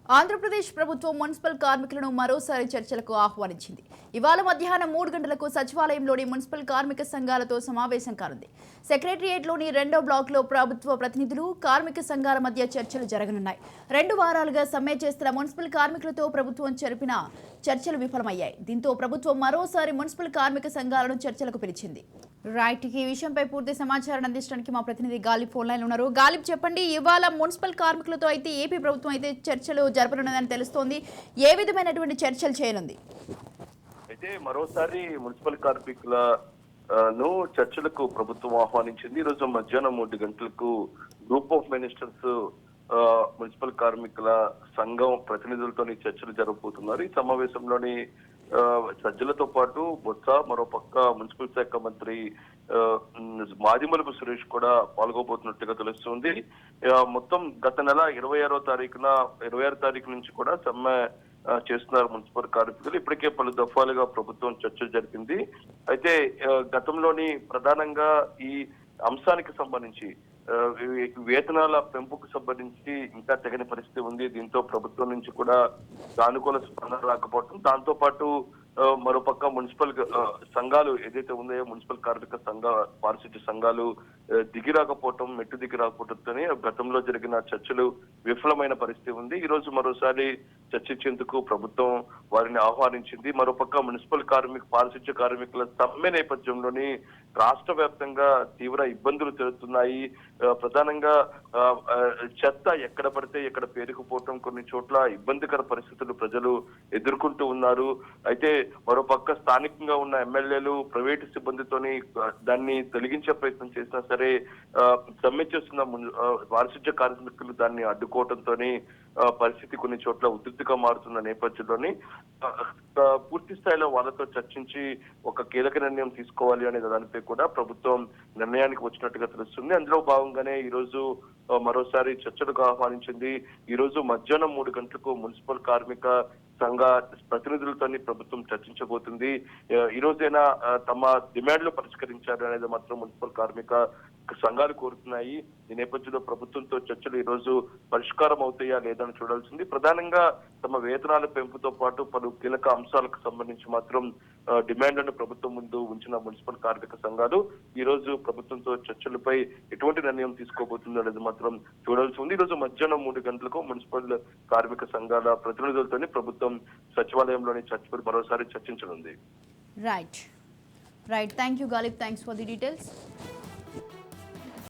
ఆంధ్రప్రదేశ్ ప్రభుత్వం మున్సిపల్ కార్మికులను మరోసారి చర్చలకు ఆహ్వానించింది. ఇవాళ మధ్యాహ్నం 3 గంటలకు సచివాలయంలోని మున్సిపల్ కార్మిక సంఘాలతో సమావేశం కానుంది. సెక్రటరియేట్లోని 2వ బ్లాక్లో ప్రభుత్వ ప్రతినిధులు, కార్మిక సంఘాల మధ్య చర్చలు జరగనున్నాయి. 2 వారాలుగా సమ్మె చేస్తున్న మున్సిపల్ కార్మికులతో ప్రభుత్వం జరిపిన చర్చలు విఫలమయ్యాయి. దీంతో ప్రభుత్వం మరోసారి మున్సిపల్ కార్మిక సంఘాలను చర్చలకు పిలిచింది. రైట్, ఈ విషయంపై పూర్తి సమాచారం అందించడానికి మా ప్రతినిధి గాలిబ్ ఫోన్ లైన్ ఉన్నారు. గాలిబ్, చెప్పండి, ఇవాళ మున్సిపల్ కార్మికులతో అయితే ఏపీ ప్రభుత్వం అయితే చర్చలు జరపనున్నదని తెలుస్తోంది. ఏ విధమైనటువంటి చర్చలు చేయనుంది? అయితే మరోసారి మున్సిపల్ కార్మికుల ను చర్చలకు ప్రభుత్వం ఆహ్వానించింది. ఈ రోజు మధ్యాహ్నం 3 గంటలకు గ్రూప్ ఆఫ్ మినిస్టర్స్ మున్సిపల్ కార్మికుల సంఘం ప్రతినిధులతో చర్చలు జరగబోతున్నారు. ఈ సమావేశంలోని సజ్జలతో పాటు బొత్స, మరోపక్క మున్సిపల్ శాఖ మంత్రి మాదిమలుపు సురేష్ కూడా పాల్గొబోతున్నట్టుగా తెలుస్తుంది. మొత్తం గత నెల 26 తారీఖు నుంచి కూడా సమ్మె చేస్తున్నారు మున్సిపల్ కార్మికులు. ఇప్పటికే పలు దఫాలుగా ప్రభుత్వం చర్చలు జరిపింది. అయితే గతంలోని ప్రధానంగా ఈ అంశానికి సంబంధించి వేతనాల పెంపుకు సంబంధించి ఇంకా తగిన పరిస్థితి ఉంది. దీంతో ప్రభుత్వం నుంచి కూడా సానుకూల స్పందన రాకపోవడం, దాంతో పాటు మరోపక్క మున్సిపల్ సంఘాలు ఏదైతే ఉన్నాయో మున్సిపల్ కార్మిక పారిశుద్ధ్య సంఘాలు మెట్టు దిగి రాకపోవడంతోనే గతంలో జరిగిన చర్చలు విఫలమైన పరిస్థితి ఉంది. ఈ రోజు మరోసారి చర్చించేందుకు ప్రభుత్వం వారిని ఆహ్వానించింది. మరోపక్క మున్సిపల్ పారిశుద్ధ్య కార్మికుల సమ్మె నేపథ్యంలోని రాష్ట్ర వ్యాప్తంగా తీవ్ర ఇబ్బందులు తెలుస్తున్నాయి. ప్రధానంగా చెత్త ఎక్కడ పడితే ఎక్కడ పేరుకుపోవటం, కొన్ని చోట్ల ఇబ్బందికర పరిస్థితులు ప్రజలు ఎదుర్కొంటూ ఉన్నారు. అయితే మరోపక్క స్థానికంగా ఉన్న ఎమ్మెల్యేలు ప్రైవేటు సిబ్బందితోని దాన్ని తొలగించే ప్రయత్నం చేసినా సరే సమ్మె చేస్తున్న పారిశుద్ధ్య కార్మికులు దాన్ని అడ్డుకోవడంతోని పరిస్థితి కొన్ని చోట్ల ఉధృతిగా మారుతున్న నేపథ్యంలోని పూర్తి స్థాయిలో వాళ్ళతో చర్చించి ఒక కీలక నిర్ణయం తీసుకోవాలి అనే దానిపై కూడా ప్రభుత్వం నిర్ణయానికి వచ్చినట్టుగా తెలుస్తుంది. అందులో భాగంగానే ఈ రోజు మరోసారి చర్చలకు ఆహ్వానించింది. ఈ రోజు మధ్యాహ్నం 3 గంటలకు మున్సిపల్ కార్మిక సంఘ ప్రతినిధులతో ప్రభుత్వం చర్చించబోతుంది. ఈ రోజైనా తమ డిమాండ్లు పరిష్కరించారు అనేది మాత్రం మున్సిపల్ కార్మిక సంఘాలు కోరుతున్నాయి. ఈ నేపథ్యంలో ప్రభుత్వంతో చర్చలు ఈ రోజు పరిష్కారం అవుతాయా లేదని చూడాల్సింది. ప్రధానంగా తమ వేతనాల పెంపుతో పాటు పలు కీలక అంశాలకు సంబంధించి మాత్రం డిమాండ్లను ప్రభుత్వం ముందు ఉంచిన మున్సిపల్ కార్మిక సంఘాలు ఈ రోజు ప్రభుత్వంతో చర్చలపై ఎటువంటి నిర్ణయం తీసుకోబోతుందో అనేది మాత్రం చూడాల్సి ఉంది. ఈ రోజు మధ్యాహ్నం 3 గంటలకు మున్సిపల్ కార్మిక సంఘాల ప్రతినిధులతో ప్రభుత్వం సచివాలయంలోని చర్చపై మరోసారి చర్చించనుంది. Right, thank you Ghalib, thanks for the details.